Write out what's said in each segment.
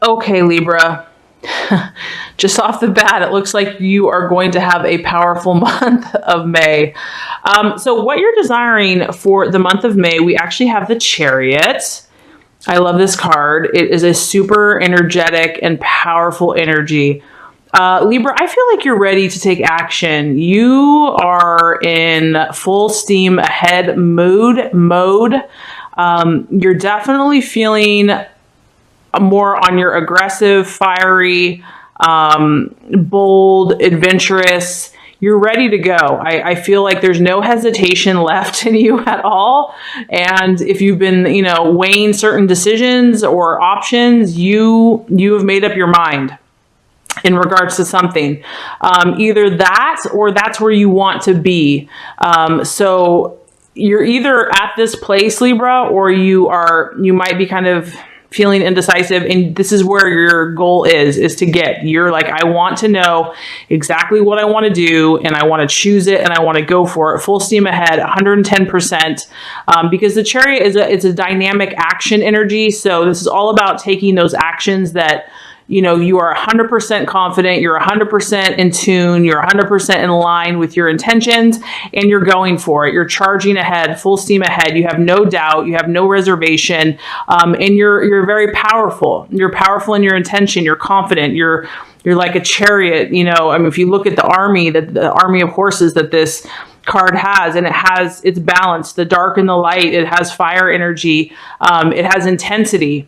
Okay, Libra. Just off the bat, it looks like you are going to have a powerful month of May. So what you're desiring for the month of May, we actually have the Chariot. I love this card. It is a super energetic and powerful energy. Libra, I feel like you're ready to take action. You are in full steam ahead mode. You're definitely feeling more on your aggressive, fiery, bold, adventurous. You're ready to go. I feel like there's no hesitation left in you at all. And if you've been, weighing certain decisions or options, you have made up your mind in regards to something. Either that or that's where you want to be. So you're either at this place, Libra, or you might be kind of feeling indecisive, and this is where your goal is to get. You're like, I want to know exactly what I want to do, and I want to choose it, and I want to go for it, full steam ahead, 110%, because the Chariot is a dynamic action energy. So this is all about taking those actions that you are 100% confident, you're 100% in tune, you're 100% in line with your intentions, and you're going for it. You're charging ahead, full steam ahead. You have no doubt, you have no reservation, and you're very powerful. You're powerful in your intention. You're confident. You're like a chariot. If you look at the army of horses that this card has, and it's balanced, the dark and the light. It has fire energy. It has intensity.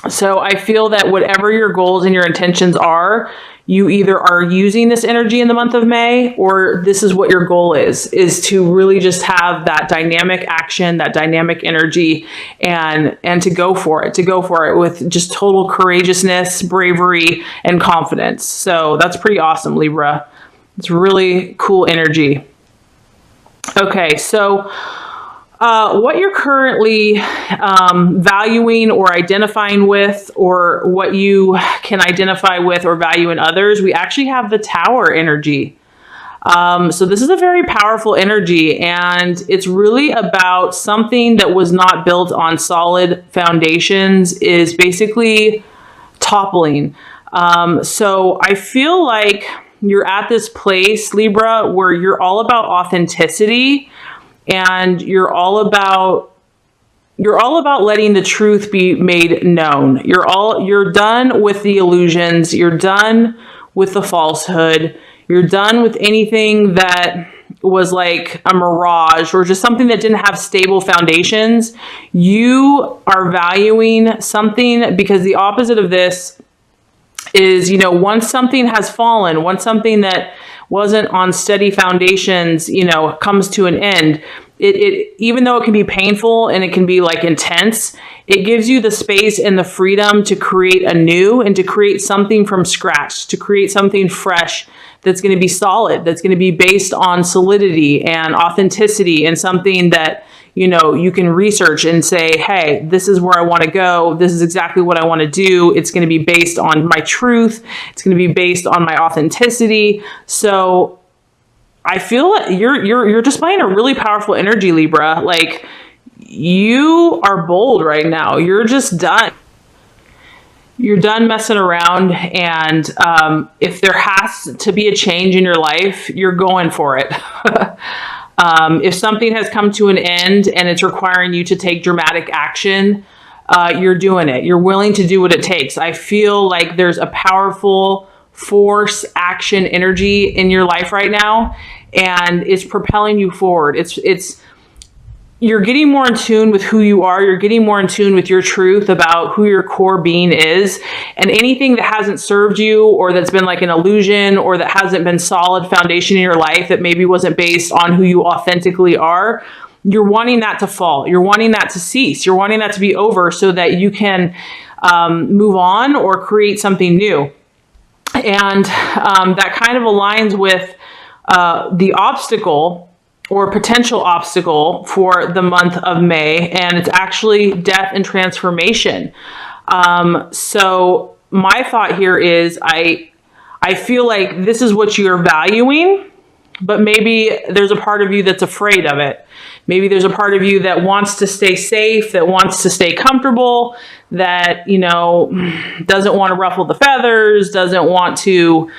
So I feel that whatever your goals and your intentions are, you either are using this energy in the month of May, or this is what your goal is to really just have that dynamic action, that dynamic energy, and to go for it with just total courageousness, bravery, and confidence. So that's pretty awesome, Libra. It's really cool energy. Okay, so what you're currently valuing or identifying with, or what you can identify with or value in others, we actually have the Tower energy. So this is a very powerful energy, and it's really about something that was not built on solid foundations is basically toppling. So I feel like you're at this place, Libra, where you're all about authenticity. And you're all about letting the truth be made known. You're done with the illusions. You're done with the falsehood. You're done with anything that was like a mirage or just something that didn't have stable foundations. You are valuing something, because the opposite of this is, once something has fallen, once something that wasn't on steady foundations, comes to an end, it even though it can be painful and it can be like intense, it gives you the space and the freedom to create anew and to create something from scratch, to create something fresh that's going to be solid, that's going to be based on solidity and authenticity, and something that you can research and say, hey, this is where I want to go. This is exactly what I want to do. It's going to be based on my truth. It's going to be based on my authenticity. So I feel that you're displaying a really powerful energy, Libra. Like, you are bold right now. You're just done. You're done messing around. And if there has to be a change in your life, you're going for it. If something has come to an end and it's requiring you to take dramatic action, you're doing it. You're willing to do what it takes. I feel like there's a powerful force, action, energy in your life right now, and it's propelling you forward. You're getting more in tune with who you are. You're getting more in tune with your truth about who your core being is. And anything that hasn't served you, or that's been like an illusion, or that hasn't been solid foundation in your life, that maybe wasn't based on who you authentically are, you're wanting that to fall. You're wanting that to cease. You're wanting that to be over so that you can move on or create something new. And that kind of aligns with the obstacle or potential obstacle for the month of May, and it's actually death and transformation. So my thought here is I feel like this is what you're valuing, but maybe there's a part of you that's afraid of it. Maybe there's a part of you that wants to stay safe, that wants to stay comfortable, that, you know, doesn't want to ruffle the feathers, doesn't want to,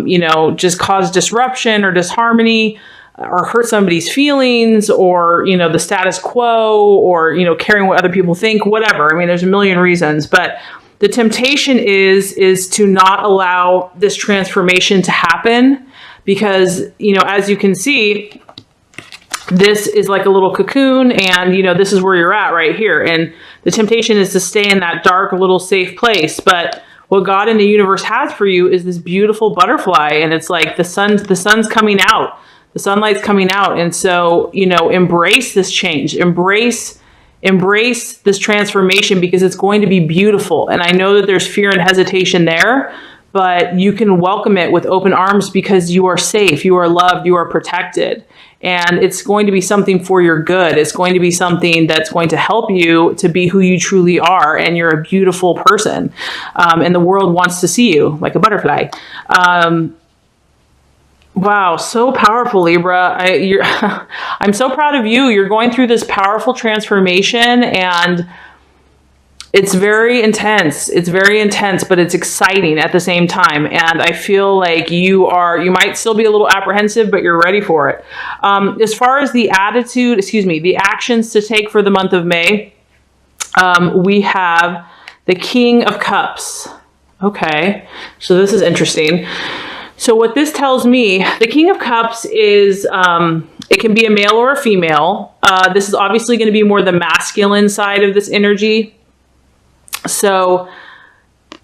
you know, just cause disruption or disharmony or hurt somebody's feelings, or, you know, the status quo, or, you know, caring what other people think, whatever. I mean, there's a million reasons, but the temptation is to not allow this transformation to happen, because, you know, as you can see, this is like a little cocoon, and, you know, this is where you're at right here. And the temptation is to stay in that dark, little safe place. But what God and the universe has for you is this beautiful butterfly. And it's like the sun's coming out, the sunlight's coming out. And so, you know, embrace this change, embrace this transformation, because it's going to be beautiful. And I know that there's fear and hesitation there, but you can welcome it with open arms, because you are safe, you are loved, you are protected. And it's going to be something for your good. It's going to be something that's going to help you to be who you truly are. And you're a beautiful person. And the world wants to see you like a butterfly. Wow, so powerful, Libra. I'm so proud of you. You're going through this powerful transformation, and it's very intense. It's very intense, but it's exciting at the same time. And I feel like you might still be a little apprehensive, but you're ready for it. As far as the the actions to take for the month of May, we have the King of Cups. Okay, so this is interesting. So what this tells me, the King of Cups is, it can be a male or a female. This is obviously going to be more the masculine side of this energy. So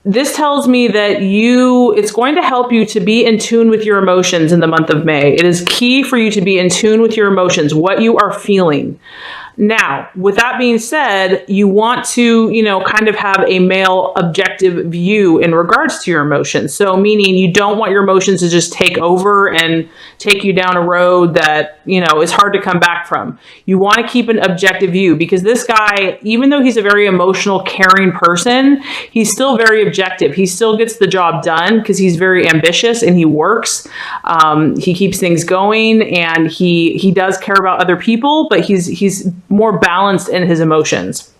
this tells me that it's going to help you to be in tune with your emotions in the month of May. It is key for you to be in tune with your emotions, what you are feeling. Now, with that being said, you want to, you know, kind of have a male objective view in regards to your emotions. So meaning you don't want your emotions to just take over and take you down a road that, you know, is hard to come back from. You want to keep an objective view, because this guy, even though he's a very emotional, caring person, he's still very objective. He still gets the job done because he's very ambitious and he works. He keeps things going, and he does care about other people, but he's more balanced in his emotions.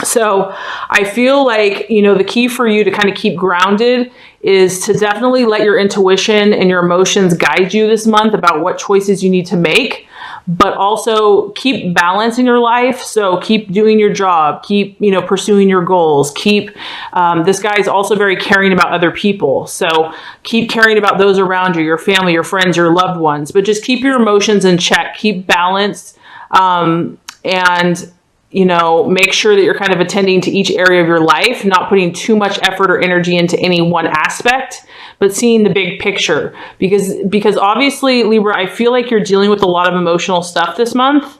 So I feel like, you know, the key for you to kind of keep grounded is to definitely let your intuition and your emotions guide you this month about what choices you need to make, but also keep balance in your life. So keep doing your job, keep, you know, pursuing your goals, this guy is also very caring about other people. So keep caring about those around you, your family, your friends, your loved ones, but just keep your emotions in check, keep balance. And, you know, make sure that you're kind of attending to each area of your life, not putting too much effort or energy into any one aspect, but seeing the big picture. Because obviously, Libra, I feel like you're dealing with a lot of emotional stuff this month.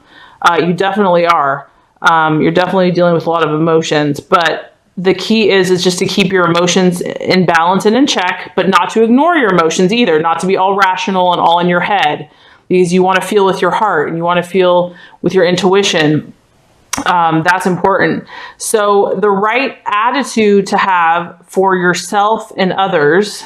You definitely are. You're definitely dealing with a lot of emotions, but the key is just to keep your emotions in balance and in check, but not to ignore your emotions either, not to be all rational and all in your head. Because you want to feel with your heart and you want to feel with your intuition. That's important. So the right attitude to have for yourself and others.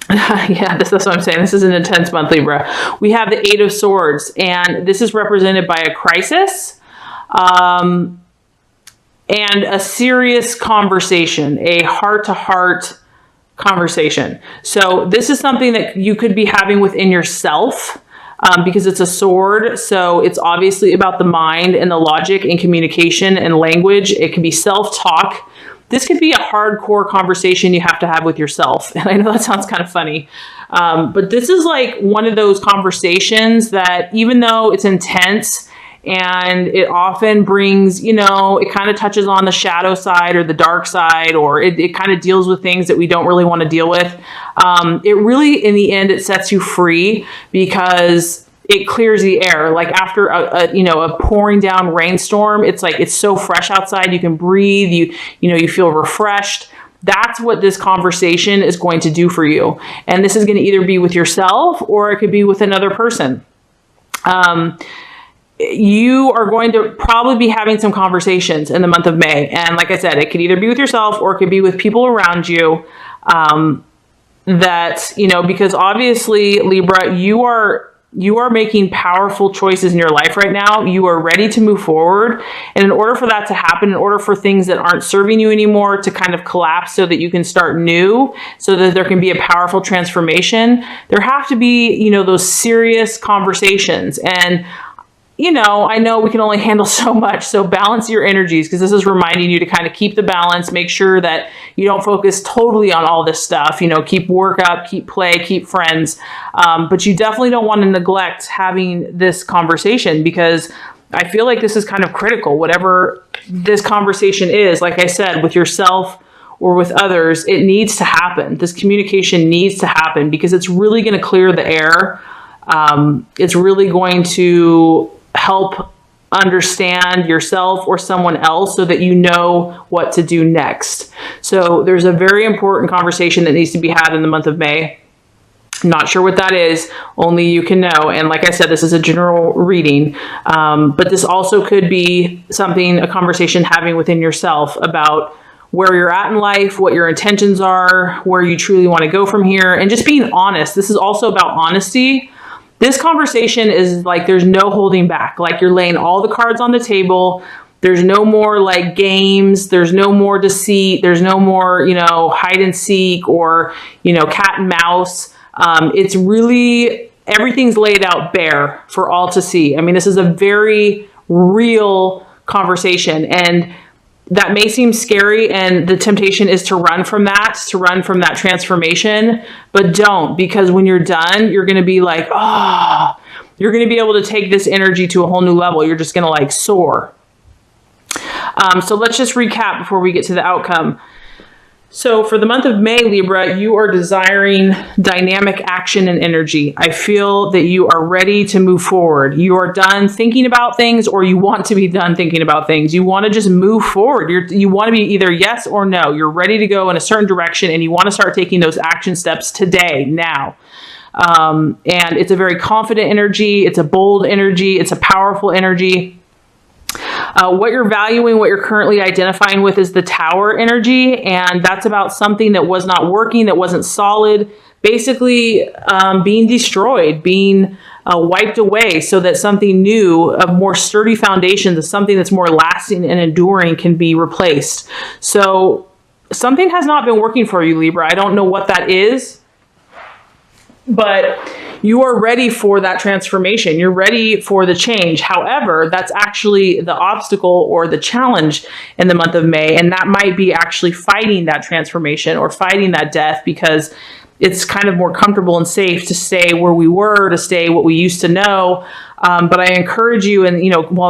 Yeah, that's what I'm saying. This is an intense month, Libra. We have the Eight of Swords, and this is represented by a crisis. And a serious conversation, a heart-to-heart conversation. So this is something that you could be having within yourself, because it's a sword. So it's obviously about the mind and the logic and communication and language. It can be self-talk. This could be a hardcore conversation you have to have with yourself. And I know that sounds kind of funny, but this is like one of those conversations that, even though it's intense, and it often brings, you know, it kind of touches on the shadow side or the dark side, or it kind of deals with things that we don't really want to deal with. It really, in the end, it sets you free, because it clears the air. Like after a pouring down rainstorm, it's like, it's so fresh outside. You can breathe, you feel refreshed. That's what this conversation is going to do for you. And this is going to either be with yourself or it could be with another person. you are going to probably be having some conversations in the month of May. And like I said, it could either be with yourself or it could be with people around you. That, because obviously, Libra, you are making powerful choices in your life right now. You are ready to move forward. And in order for that to happen, in order for things that aren't serving you anymore to kind of collapse so that you can start new, so that there can be a powerful transformation, there have to be, those serious conversations. And I know we can only handle so much, so balance your energies, because this is reminding you to kind of keep the balance, make sure that you don't focus totally on all this stuff, keep work up, keep play, keep friends. But you definitely don't want to neglect having this conversation, because I feel like this is kind of critical. Whatever this conversation is, like I said, with yourself or with others, it needs to happen. This communication needs to happen, because it's really going to clear the air. It's really going to help understand yourself or someone else so that you know what to do next. So there's a very important conversation that needs to be had in the month of May. Not sure what that is, only you can know. And like I said, this is a general reading, but this also could be a conversation having within yourself about where you're at in life, what your intentions are, where you truly want to go from here, and just being honest. This is also about honesty. This conversation is like, there's no holding back. Like, you're laying all the cards on the table. There's no more like games. There's no more deceit. There's no more, hide and seek or, cat and mouse. It's really, everything's laid out bare for all to see. I mean, this is a very real conversation, and that may seem scary, and the temptation is to run from that transformation, but don't, because when you're done, you're going to be like, you're going to be able to take this energy to a whole new level. You're just going to like soar. So let's just recap before we get to the outcome. So for the month of May, Libra, you are desiring dynamic action and energy. I feel that you are ready to move forward. You are done thinking about things, or you want to be done thinking about things. You want to just move forward. You want to be either yes or no. You're ready to go in a certain direction, and you want to start taking those action steps today, now. And it's a very confident energy. It's a bold energy. It's a powerful energy. What you're valuing, what you're currently identifying with, is the Tower energy, and that's about something that was not working, that wasn't solid, basically being destroyed, being wiped away, so that something new, of more sturdy foundations, something that's more lasting and enduring, can be replaced. So something has not been working for you, Libra. I don't know what that is, but you are ready for that transformation. You're ready for the change. However, that's actually the obstacle or the challenge in the month of May. And that might be actually fighting that transformation or fighting that death, because it's kind of more comfortable and safe to stay where we were, to stay what we used to know. But I encourage you, and,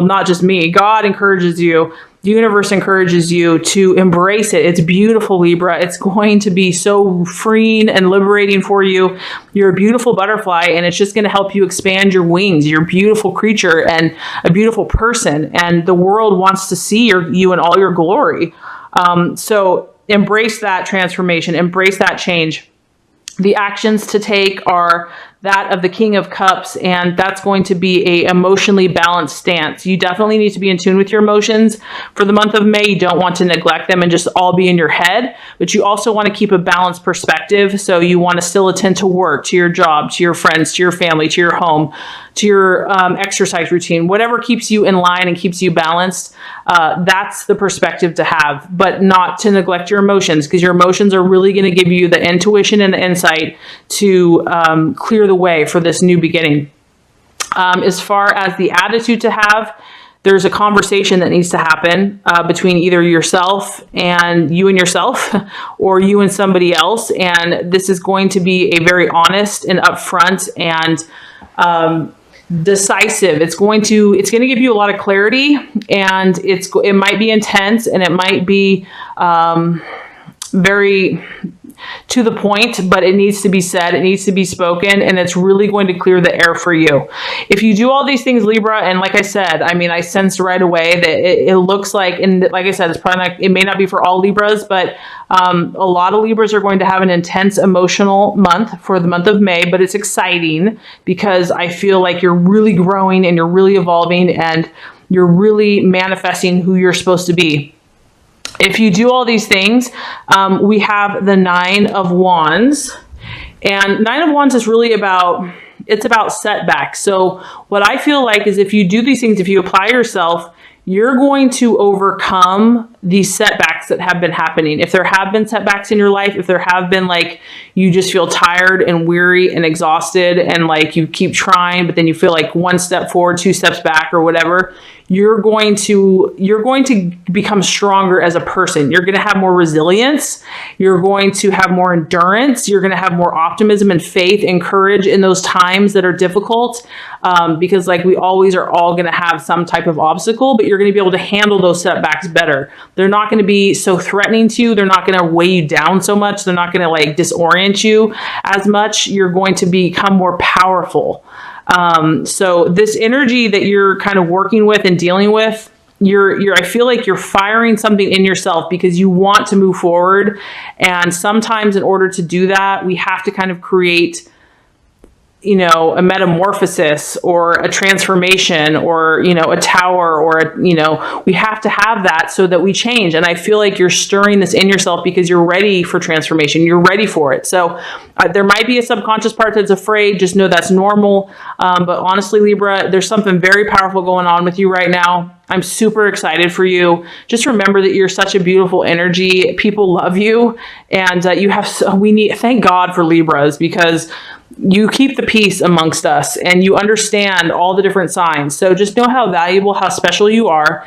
not just me, God encourages you, the universe encourages you to embrace it. It's beautiful, Libra. It's going to be so freeing and liberating for you. You're a beautiful butterfly, and it's just going to help you expand your wings. You're a beautiful creature and a beautiful person, and the world wants to see you in all your glory. So embrace that transformation, embrace that change. The actions to take are that of the King of Cups, and that's going to be a emotionally balanced stance. You definitely need to be in tune with your emotions for the month of May. You don't want to neglect them and just all be in your head, but you also want to keep a balanced perspective. So you want to still attend to work, to your job, to your friends, to your family, to your home, to your exercise routine, whatever keeps you in line and keeps you balanced. That's the perspective to have, but not to neglect your emotions, because your emotions are really going to give you the intuition and the insight to clear the way for this new beginning. As far as the attitude to have, there's a conversation that needs to happen between either yourself and yourself, or you and somebody else. And this is going to be a very honest and upfront and decisive. It's going to give you a lot of clarity, and it might be intense, and it might be very to the point, but it needs to be said, it needs to be spoken, and it's really going to clear the air for you. If you do all these things, Libra, and like I said, I mean, I sensed right away that it looks like, and like I said, it's probably not, it may not be for all Libras, but a lot of Libras are going to have an intense emotional month for the month of May, but it's exciting because I feel like you're really growing and you're really evolving and you're really manifesting who you're supposed to be. If you do all these things, we have the Nine of Wands, and Nine of Wands is really about, it's about setbacks. So what I feel like is if you do these things, if you apply yourself, you're going to overcome these setbacks that have been happening. If there have been setbacks in your life, if there have been like, you just feel tired and weary and exhausted and like you keep trying, but then you feel like one step forward, two steps back or whatever, you're going to become stronger as a person. You're going to have more resilience. You're going to have more endurance. You're going to have more optimism and faith and courage in those times that are difficult. Because like we always are all going to have some type of obstacle, but you're going to be able to handle those setbacks better. They're not going to be so threatening to you. They're not going to weigh you down so much. They're not going to like disorient you as much. You're going to become more powerful. So this energy that you're kind of working with and dealing with, I feel like you're firing something in yourself because you want to move forward. And sometimes in order to do that, we have to kind of create, you know, a metamorphosis or a transformation or, you know, a tower or, you know, we have to have that so that we change. And I feel like you're stirring this in yourself because you're ready for transformation. You're ready for it. So there might be a subconscious part that's afraid. Just know that's normal. But honestly, Libra, there's something very powerful going on with you right now. I'm super excited for you. Just remember that you're such a beautiful energy. People love you. And you have, thank God for Libras, because you keep the peace amongst us and you understand all the different signs. So just know how valuable, how special you are.